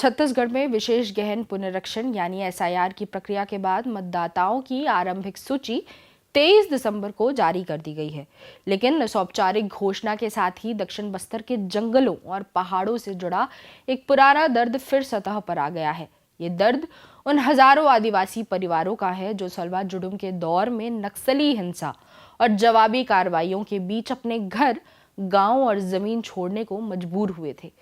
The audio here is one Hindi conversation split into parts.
छत्तीसगढ़ में विशेष गहन पुनरीक्षण यानी एसआईआर की प्रक्रिया के बाद मतदाताओं की आरंभिक सूची 23 दिसंबर को जारी कर दी गई है। लेकिन इस औपचारिक घोषणा के साथ ही दक्षिण बस्तर के जंगलों और पहाड़ों से जुड़ा एक पुराना दर्द फिर सतह पर आ गया है। ये दर्द उन हजारों आदिवासी परिवारों का है जो सलवा जुडुम के दौर में नक्सली हिंसा और जवाबी कार्रवाइयों के बीच अपने घर, गांव और जमीन छोड़ने को मजबूर हुए थे।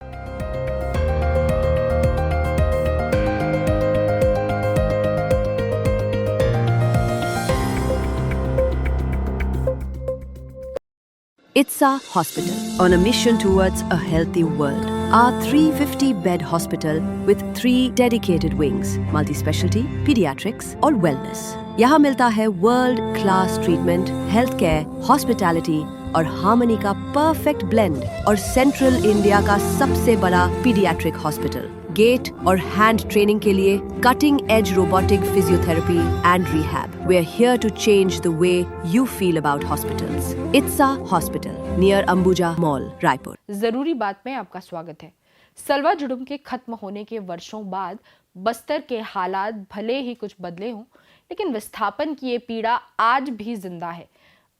ITSA Hospital, on a mission towards a healthy world. Our 350-bed hospital with 3 dedicated wings, multi-specialty, pediatrics और wellness. यहाँ मिलता है world class treatment, health care, hospitality और हार्मनी का परफेक्ट ब्लेंड और सेंट्रल इंडिया का सबसे बड़ा पीडियाट्रिक हॉस्पिटल। गेट और हैंड ट्रेनिंग के लिए cutting edge robotic physiotherapy and rehab. We are here to change the way you feel about hospitals. It's a hospital near Ambuja mall, Raipur. जरूरी बात में आपका स्वागत है। सलवा जुडुम के खत्म होने के वर्षों बाद बस्तर के हालात भले ही कुछ बदले हों, लेकिन विस्थापन की ये पीड़ा आज भी जिंदा है।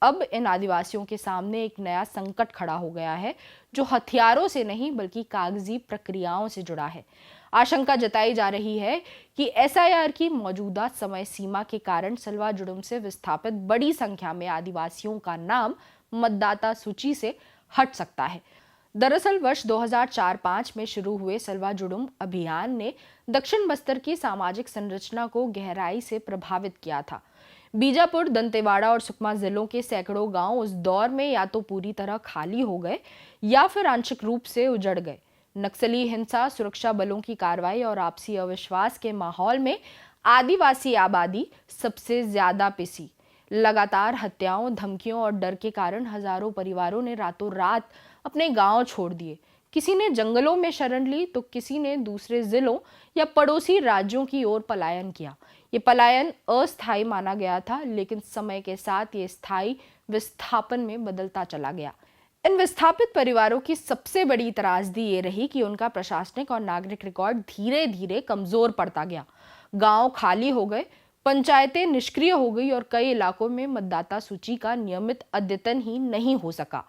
अब इन आदिवासियों के सामने एक नया संकट खड़ा हो गया है जो हथियारों से नहीं बल्कि कागजी प्रक्रियाओं से जुड़ा है। आशंका जताई जा रही है कि एसआईआर की मौजूदा समय सीमा के कारण सलवा जुडुम से विस्थापित बड़ी संख्या में आदिवासियों का नाम मतदाता सूची से हट सकता है। दरअसल वर्ष 2004-05 में शुरू हुए सलवा जुडुम अभियान ने दक्षिण बस्तर की सामाजिक संरचना को गहराई से प्रभावित किया था। बीजापुर, दंतेवाड़ा और सुकमा जिलों के सैकड़ों गांव उस दौर में या तो पूरी तरह खाली हो गए या फिर आंशिक रूप से उजड़ गए। नक्सली हिंसा, सुरक्षा बलों की कार्रवाई और आपसी अविश्वास के माहौल में आदिवासी आबादी सबसे ज्यादा पिसी। लगातार हत्याओं, धमकियों और डर के कारण हजारों परिवारों ने रातों रात अपने गांव छोड़ दिए। किसी ने जंगलों में शरण ली तो किसी ने दूसरे जिलों या पड़ोसी राज्यों की ओर पलायन किया। ये पलायन अस्थायी माना गया था, लेकिन समय के साथ ये स्थायी विस्थापन में बदलता चला गया। इन विस्थापित परिवारों की सबसे बड़ी त्रासदी ये रही कि उनका प्रशासनिक और नागरिक रिकॉर्ड धीरे धीरे कमजोर पड़ता गया। गांव खाली हो गए, पंचायतें निष्क्रिय हो गई और कई इलाकों में मतदाता सूची का नियमित अद्यतन ही नहीं हो सका।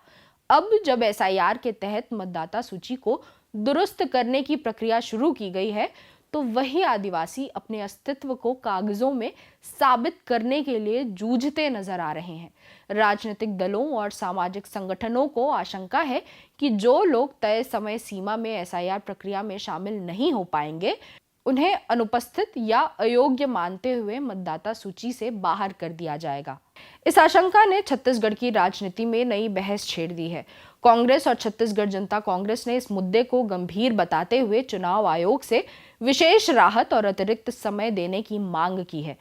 अब जब एसआईआर के तहत मतदाता सूची को दुरुस्त करने की प्रक्रिया शुरू की गई है, तो वही आदिवासी अपने अस्तित्व को कागजों में साबित करने के लिए जूझते नजर आ रहे हैं। राजनीतिक दलों और सामाजिक संगठनों को आशंका है कि जो लोग तय समय सीमा में एसआईआर प्रक्रिया में शामिल नहीं हो पाएंगे, उन्हें अनुपस्थित या अयोग्य मानते हुए मतदाता सूची से बाहर कर दिया जाएगा। इस आशंका ने छत्तीसगढ़ की राजनीति में नई बहस छेड़ दी है। कांग्रेस और छत्तीसगढ़ जनता कांग्रेस ने इस मुद्दे को गंभीर बताते हुए चुनाव आयोग से विशेष राहत और अतिरिक्त समय देने की मांग की है।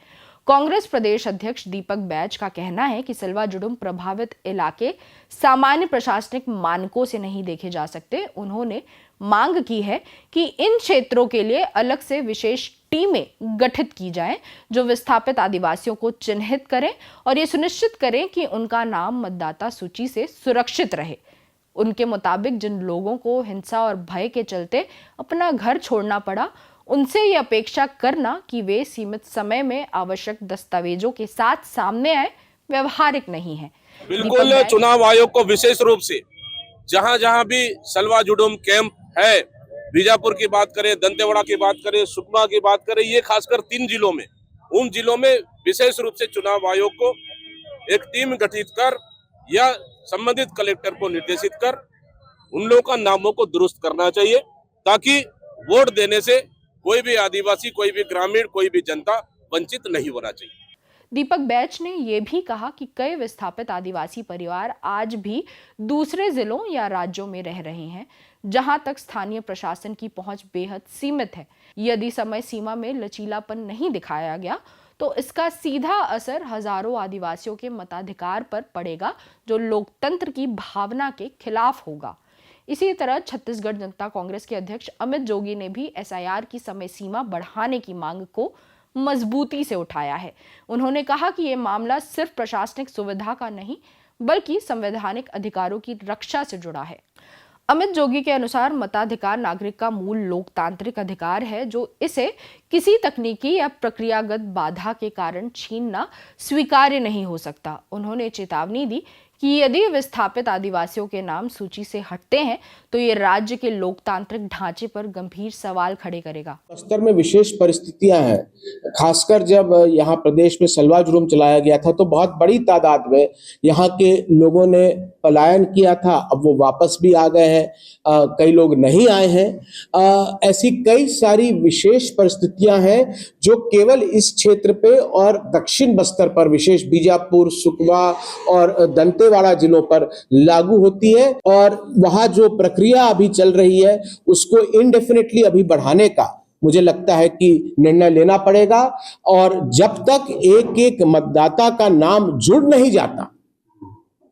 कांग्रेस प्रदेश अध्यक्ष दीपक बैज का कहना है कि सलवा जुडुम प्रभावित इलाके सामान्य प्रशासनिक मानकों से नहीं देखे जा सकते। उन्होंने मांग की है कि इन क्षेत्रों के लिए अलग से विशेष टीमें गठित की जाएं, जो विस्थापित आदिवासियों को चिन्हित करें और ये सुनिश्चित करें कि उनका नाम मतदाता सूची से सुरक्षित रहे। उनके मुताबिक जिन लोगों को हिंसा और भय के चलते अपना घर छोड़ना पड़ा, उनसे ये अपेक्षा करना कि वे सीमित समय में आवश्यक दस्तावेजों के साथ सामने आए, व्यवहारिक नहीं है। बिल्कुल, चुनाव आयोग को विशेष रूप से जहां जहां भी सलवा जुडुम कैंप है, बीजापुर की बात करें, दंतेवाड़ा की बात करें, सुकमा की बात करें, ये खासकर 3 जिलों में, उन जिलों में विशेष रूप से चुनाव आयोग को एक टीम गठित कर या संबंधित कलेक्टर को निर्देशित कर उन लोगों का नामों को दुरुस्त करना चाहिए, ताकि वोट देने से कोई भी आदिवासी, कोई भी ग्रामीण, कोई भी जनता वंचित नहीं होना चाहिए। दीपक बैच ने यह भी कहा कि कई विस्थापित आदिवासी परिवार आज भी दूसरे जिलों या राज्यों में रह रहे हैं, जहां तक स्थानीय प्रशासन की पहुंच बेहद सीमित है। यदि समय सीमा में लचीलापन नहीं दिखाया गया, तो इसका सीधा असर हजारों आदिवासियों के मताधिकार पर पड़ेगा, जो लोकतंत्र की भावना के खिलाफ होगा। इसी तरह छत्तीसगढ़ जनता कांग्रेस के अध्यक्ष अमित जोगी ने भी एसआईआर की समय सीमा बढ़ाने की मांग को मजबूती से उठाया है। उन्होंने कहा कि यह मामला सिर्फ प्रशासनिक सुविधा का नहीं, बल्कि संवैधानिक अधिकारों की रक्षा से जुड़ा है। अमित जोगी के अनुसार मताधिकार नागरिक का मूल लोकतांत्रिक अधिकार है, जो इसे किसी तकनीकी या प्रक्रियागत बाधा के कारण छीनना स्वीकार्य नहीं हो सकता। उन्होंने चेतावनी दी कि यदि विस्थापित आदिवासियों के नाम सूची से हटते हैं तो ये राज्य के लोकतांत्रिक ढांचे पर गंभीर सवाल खड़े करेगा। बस्तर में विशेष परिस्थितियां हैं, खासकर जब यहाँ प्रदेश में सलवा जुलूम चलाया गया था तो बहुत बड़ी तादाद में यहाँ के लोगों ने पलायन किया था। अब वो वापस भी आ गए हैं, कई लोग नहीं आए हैं। ऐसी कई सारी विशेष परिस्थितियां हैं जो केवल इस क्षेत्र पे और दक्षिण बस्तर पर, विशेष बीजापुर, सुकमा और दंतेवाड़ा जिलों पर लागू होती है। और वहां जो प्रक्रिया अभी चल रही है उसको इंडेफिनिटली अभी बढ़ाने का मुझे लगता है कि निर्णय लेना पड़ेगा। और जब तक एक एक मतदाता का नाम जुड़ नहीं जाता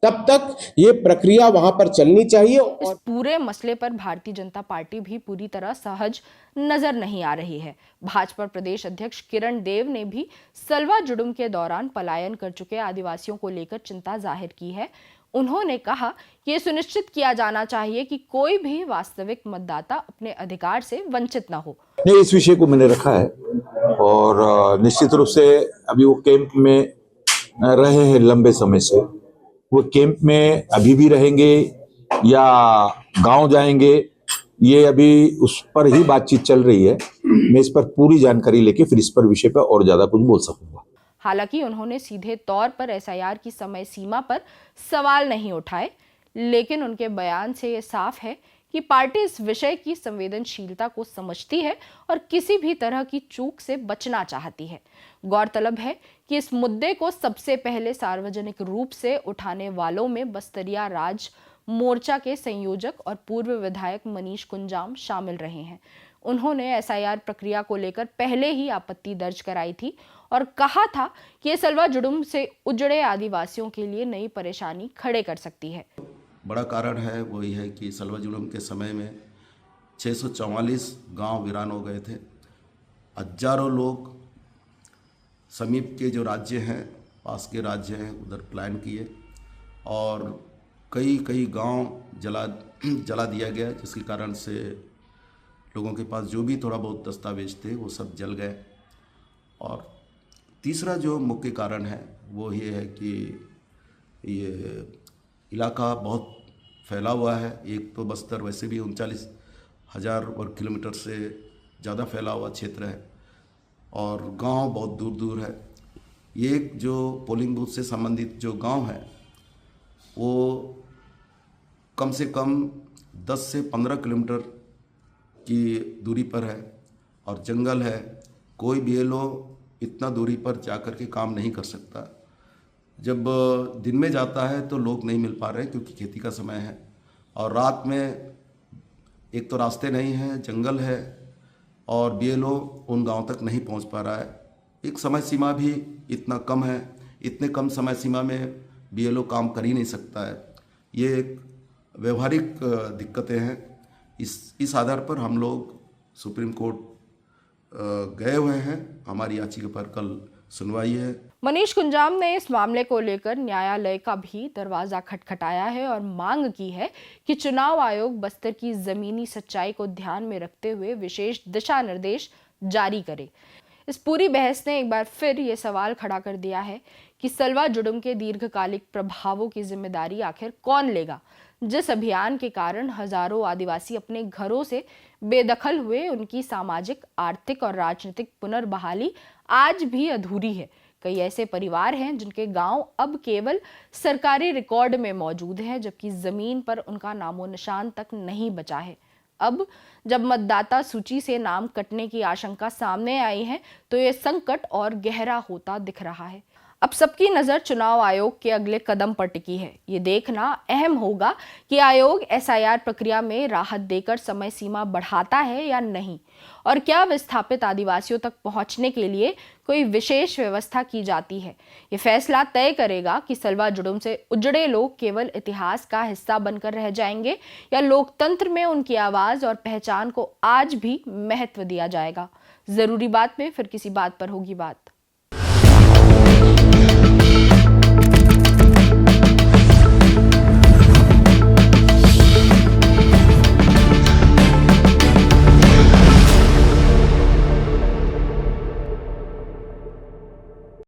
तब तक ये प्रक्रिया वहां पर चलनी चाहिए। इस पूरे मसले पर भारतीय जनता पार्टी भी पूरी तरह सहज नजर नहीं आ रही है। भाजपा प्रदेश अध्यक्ष किरण देव ने भी सलवा जुडुम के दौरान पलायन कर चुके आदिवासियों को लेकर चिंता जाहिर की है। उन्होंने कहा कि ये सुनिश्चित किया जाना चाहिए कि कोई भी वास्तविक मतदाता अपने अधिकार से वंचित न हो। नहीं, इस विषय को मैंने रखा है और निश्चित रूप से अभी वो कैंप में रहे हैं लंबे समय से, वो कैंप में अभी भी रहेंगे या गांव जाएंगे, ये अभी उस पर ही बातचीत चल रही है। मैं इस पर पूरी जानकारी लेके फिर इस पर विषय पर और ज्यादा कुछ बोल सकूंगा। हालांकि उन्होंने सीधे तौर पर एसआईआर की समय सीमा पर सवाल नहीं उठाए, लेकिन उनके बयान से ये साफ है कि पार्टी इस विषय की संवेदनशीलता को समझती है और किसी भी तरह की चूक से बचना चाहती है। गौरतलब है कि इस मुद्दे को सबसे पहले सार्वजनिक रूप से उठाने वालों में बस्तरिया राज मोर्चा के संयोजक और पूर्व विधायक मनीष कुंजाम शामिल रहे हैं। उन्होंने एसआईआर प्रक्रिया को लेकर पहले ही आपत्ति दर्ज कराई थी और कहा था कि ये सलवा जुडुम से उजड़े आदिवासियों के लिए नई परेशानी खड़े कर सकती है। बड़ा कारण है वो ये है कि सलवा जुलूम के समय में 644 गांव वीरान हो गए थे। हजारों लोग समीप के जो राज्य हैं, पास के राज्य हैं, उधर पलायन किए और कई गांव जला दिया गया, जिसके कारण से लोगों के पास जो भी थोड़ा बहुत दस्तावेज थे वो सब जल गए। और तीसरा जो मुख्य कारण है वो ये है कि ये इलाका बहुत फैला हुआ है। एक तो बस्तर वैसे भी 39,000 वर्ग किलोमीटर से ज़्यादा फैला हुआ क्षेत्र है और गांव बहुत दूर दूर है। ये जो पोलिंग बूथ से संबंधित जो गांव है वो कम से कम 10 से 15 किलोमीटर की दूरी पर है और जंगल है। कोई बीएलओ इतना दूरी पर जाकर के काम नहीं कर सकता। जब दिन में जाता है तो लोग नहीं मिल पा रहे क्योंकि खेती का समय है, और रात में एक तो रास्ते नहीं हैं, जंगल है और बीएलओ उन गांव तक नहीं पहुंच पा रहा है। एक समय सीमा भी इतना कम है, इतने कम समय सीमा में बीएलओ काम कर ही नहीं सकता है। ये एक व्यवहारिक दिक्कतें हैं। इस आधार पर हम लोग सुप्रीम कोर्ट गए हुए हैं। हमारी याचिका पर कल सुनवाई है। मनीष कुंजाम ने इस मामले को लेकर न्यायालय का भी दरवाजा खटखटाया है और मांग की है कि चुनाव आयोग बस्तर की जमीनी सच्चाई को ध्यान में रखते हुए विशेष दिशा निर्देश जारी करे। इस पूरी बहस ने एक बार फिर ये सवाल खड़ा कर दिया है कि सलवा जुडुम के दीर्घकालिक प्रभावों की जिम्मेदारी आखिर कौन लेगा। जिस अभियान के कारण हजारों आदिवासी अपने घरों से बेदखल हुए, उनकी सामाजिक, आर्थिक और राजनीतिक पुनर्बहाली आज भी अधूरी है। कई ऐसे परिवार हैं जिनके गांव अब केवल सरकारी रिकॉर्ड में मौजूद हैं, जबकि जमीन पर उनका नामो निशान तक नहीं बचा है। अब जब मतदाता सूची से नाम कटने की आशंका सामने आई है तो ये संकट और गहरा होता दिख रहा है। अब सबकी नजर चुनाव आयोग के अगले कदम पर टिकी है। ये देखना अहम होगा कि आयोग एसआईआर प्रक्रिया में राहत देकर समय सीमा बढ़ाता है या नहीं, और क्या विस्थापित आदिवासियों तक पहुंचने के लिए कोई विशेष व्यवस्था की जाती है। ये फैसला तय करेगा कि सलवा जुडुम से उजड़े लोग केवल इतिहास का हिस्सा बनकर रह जाएंगे या लोकतंत्र में उनकी आवाज और पहचान को आज भी महत्व दिया जाएगा। जरूरी बात में फिर किसी बात पर होगी बात।